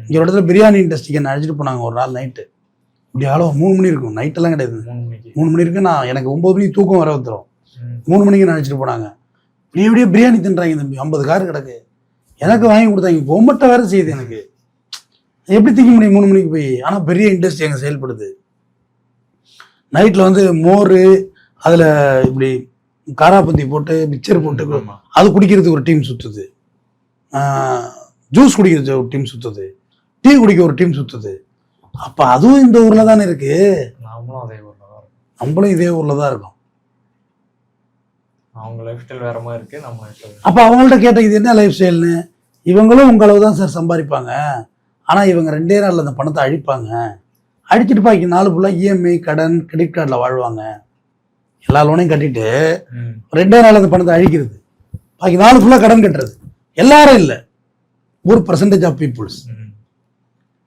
இங்கே ஒரு இடத்துல பிரியாணி இண்டஸ்ட்ரிக்கு என்ன அழைச்சிட்டு போனாங்க ஒரு நாள் நைட்டு. இப்படி ஆளோ 3 மணி இருக்கும், நைட்டெல்லாம் கிடையாது, 3 மணி இருக்கு. நான் எனக்கு 9 மணிக்கு தூக்கம் வர வந்துடும். 3 மணிக்கு நான் அழைச்சிட்டு போனாங்க. இப்படியே பிரியாணி தின்றாங்க தம்பி, 50 கார் கிடக்கு. எனக்கு வாங்கி கொடுத்தாங்க. பொம்மட்டை வேறு செய்யுது. எனக்கு எப்படி திங்க முடியும் 3 மணிக்கு போய்? ஆனால் பெரிய இண்டஸ்ட்ரி அங்கே செயல்படுது. நைட்டில் வந்து மோர், அதில் இப்படி காராப்பந்தி போட்டு மிக்சர் போட்டு அது குடிக்கிறதுக்கு ஒரு டீம் சுற்றுது, ஜூஸ் குடிக்கிறதுக்கு ஒரு டீம் சுற்றுது, டீ குடிக்க ஒரு டீம் சுற்றுது. அப்போ அதுவும் இந்த ஊரில் தானே இருக்கு. நம்மளும் இதே ஊரில் தான் இருக்கோம். அவங்க லைஃப் ஸ்டைல் வேற மாதிரி இருக்கு, நம்ம லைஃப் ஸ்டைல். அப்போ அவங்கள்ட்ட கேட்ட இது என்ன லைஃப் ஸ்டைல்னு, இவங்களும் உங்க அளவு தான் சார் சம்பாதிப்பாங்க. ஆனால் இவங்க 2 நாளில் அந்த பணத்தை அழிப்பாங்க. அடிச்சுட்டு பாக்கி 4 ஃபுல்லாக இஎம்ஐ, கடன், கிரெடிட் கார்டில் வாழ்வாங்க. எல்லா லோனையும் கட்டிட்டு 2 நாள் அந்த பணத்தை அழிக்கிறது, பாக்கி 4 ஃபுல்லாக கடன் கட்டுறது. எல்லாரும் இல்லை, ஒரு % ஆஃப் பீப்புள்ஸ்.